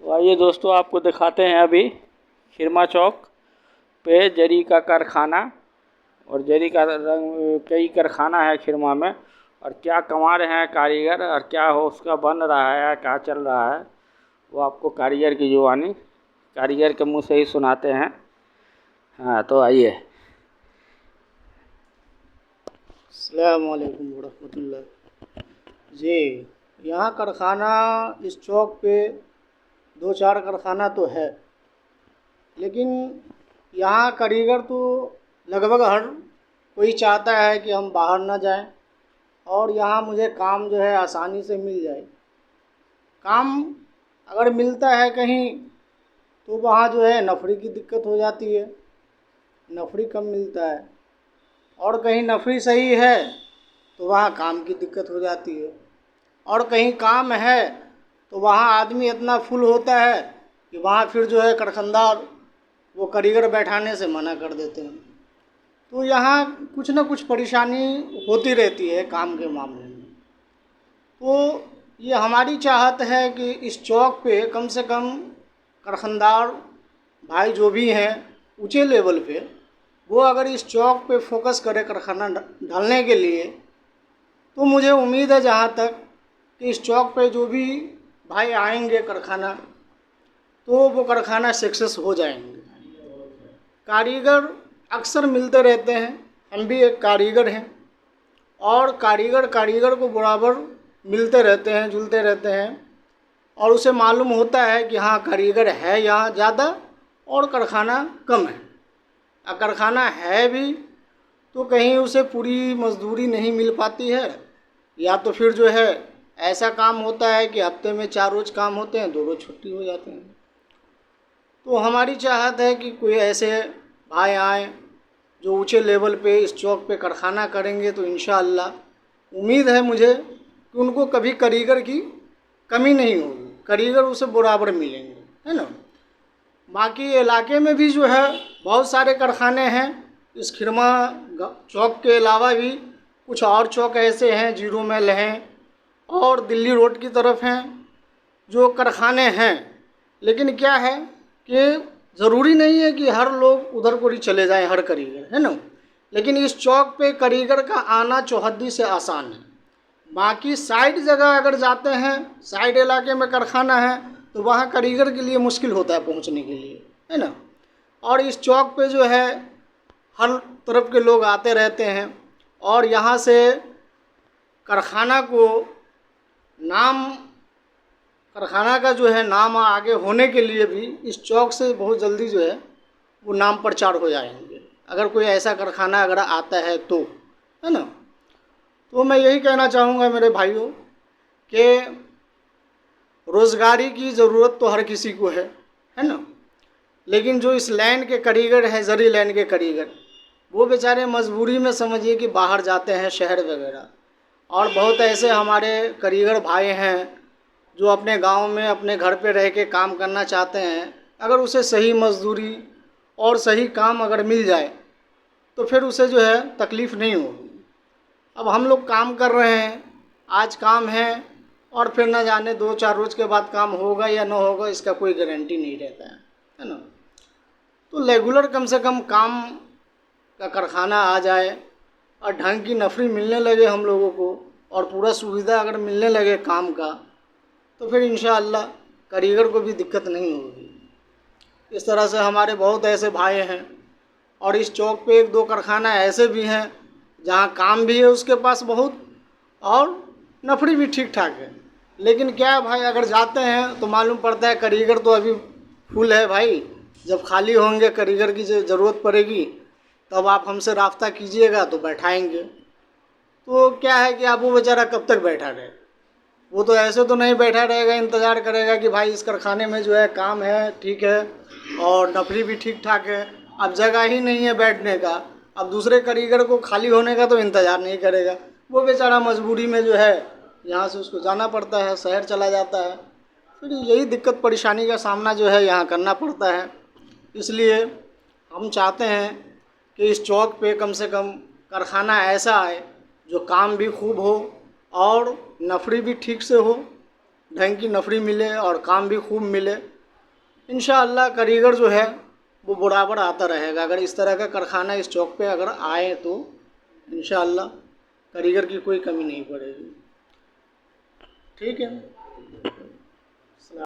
तो आइए दोस्तों, आपको दिखाते हैं अभी खिरमा चौक पे जरी का कारखाना। और जरी का रंग कई कारखाना है खिरमा में, और क्या कमा रहे हैं कारीगर, और क्या हो उसका बन रहा है, क्या चल रहा है, वो आपको कारीगर की जुबानी कारीगर के मुंह से ही सुनाते हैं। हाँ, तो आइए। अस्सलाम वालेकुम वरहमतुल्लाह जी। यहाँ कारखाना इस चौक पे दो चार कारखाना तो है, लेकिन यहाँ कारीगर तो लगभग हर कोई चाहता है कि हम बाहर ना जाएं और यहाँ मुझे काम जो है आसानी से मिल जाए। काम अगर मिलता है कहीं तो वहाँ जो है नफरी की दिक्कत हो जाती है, नफरी कम मिलता है। और कहीं नफरी सही है तो वहाँ काम की दिक्कत हो जाती है। और कहीं काम है तो वहाँ आदमी इतना फुल होता है कि वहाँ फिर जो है कारखानदार वो कारीगर बैठाने से मना कर देते हैं। तो यहाँ कुछ ना कुछ परेशानी होती रहती है काम के मामले में। तो ये हमारी चाहत है कि इस चौक पे कम से कम कारखानदार भाई जो भी हैं ऊंचे लेवल पे, वो अगर इस चौक पे फोकस करें कारखाना डालने के लिए, तो मुझे उम्मीद है जहाँ तक कि इस चौक पे जो भी भाई आएंगे कारखाना, तो वो कारखाना सक्सेस हो जाएंगे। कारीगर अक्सर मिलते रहते हैं, हम भी एक कारीगर हैं, और कारीगर को बराबर मिलते रहते हैं, जुलते रहते हैं, और उसे मालूम होता है कि हाँ कारीगर है यहाँ ज़्यादा और कारखाना कम है। कारखाना है भी तो कहीं उसे पूरी मजदूरी नहीं मिल पाती है, या तो फिर जो है ऐसा काम होता है कि हफ्ते में 4 रोज़ काम होते हैं, 2 रोज़ छुट्टी हो जाते हैं। तो हमारी चाहत है कि कोई ऐसे भाई आए जो ऊंचे लेवल पे इस चौक पे कारखाना करेंगे, तो इंशाअल्लाह उम्मीद है मुझे कि उनको कभी कारीगर की कमी नहीं होगी, कारीगर उसे बराबर मिलेंगे, है ना। बाकी इलाके में भी जो है बहुत सारे कारखाने हैं। इस खिरमा चौक के अलावा भी कुछ और चौक ऐसे हैं, जीरो माइल हैं और दिल्ली रोड की तरफ हैं, जो कारखाने हैं। लेकिन क्या है कि ज़रूरी नहीं है कि हर लोग उधर को ही चले जाएं, हर कारीगर, है ना। लेकिन इस चौक पे कारीगर का आना चौहद्दी से आसान है। बाकी साइड जगह अगर जाते हैं, साइड इलाके में कारखाना है, तो वहाँ कारीगर के लिए मुश्किल होता है पहुँचने के लिए, है ना। और इस चौक पे जो है हर तरफ के लोग आते रहते हैं, और यहाँ से कारखाना को कारखाना का जो है नाम आगे होने के लिए भी इस चौक से बहुत जल्दी जो है वो नाम प्रचार हो जाएंगे, अगर कोई ऐसा कारखाना अगर आता है तो, है ना। तो मैं यही कहना चाहूँगा मेरे भाइयों कि रोज़गारी की ज़रूरत तो हर किसी को है ना। लेकिन जो इस लाइन के कारीगर हैं, जरी लाइन के कारीगर, वो बेचारे मजबूरी में समझिए कि बाहर जाते हैं शहर वगैरह। और बहुत ऐसे हमारे कारीगर भाई हैं जो अपने गांव में अपने घर पे रह के काम करना चाहते हैं। अगर उसे सही मजदूरी और सही काम अगर मिल जाए तो फिर उसे जो है तकलीफ़ नहीं होगी। अब हम लोग काम कर रहे हैं, आज काम है और फिर ना जाने 2-4 रोज़ के बाद काम होगा या ना होगा, इसका कोई गारंटी नहीं रहता है ना। तो रेगुलर कम से कम काम का कारखाना आ जाए और ढंग की नफरी मिलने लगे हम लोगों को, और पूरा सुविधा अगर मिलने लगे काम का, तो फिर इंशाअल्लाह कारीगर को भी दिक्कत नहीं होगी। इस तरह से हमारे बहुत ऐसे भाई हैं, और इस चौक पे 1-2 कारखाना ऐसे भी हैं जहाँ काम भी है उसके पास बहुत, और नफरी भी ठीक ठाक है। लेकिन क्या है भाई, अगर जाते हैं तो मालूम पड़ता है कारीगर तो अभी फुल है भाई। जब खाली होंगे, कारीगर की ज़रूरत पड़ेगी, तब आप हमसे राब्ता कीजिएगा तो बैठाएंगे। तो क्या है कि आप वो बेचारा कब तक बैठा रहे, वो तो ऐसे तो नहीं बैठा रहेगा, इंतज़ार करेगा कि भाई इस कारखाने में जो है काम है ठीक है और नफरी भी ठीक ठाक है, अब जगह ही नहीं है बैठने का, अब दूसरे कारीगर को खाली होने का तो इंतज़ार नहीं करेगा। वो बेचारा मजबूरी में जो है यहाँ से उसको जाना पड़ता है, शहर चला जाता है। फिर यही दिक्कत परेशानी का सामना जो है यहाँ करना पड़ता है। इसलिए हम चाहते हैं कि इस चौक पे कम से कम कारखाना ऐसा आए जो काम भी खूब हो और नफरी भी ठीक से हो, ढंग की नफरी मिले और काम भी खूब मिले। इंशाअल्लाह कारीगर जो है वो बराबर आता रहेगा। अगर इस तरह का कारखाना इस चौक पे अगर आए तो इंशाअल्लाह कारीगर की कोई कमी नहीं पड़ेगी। ठीक है।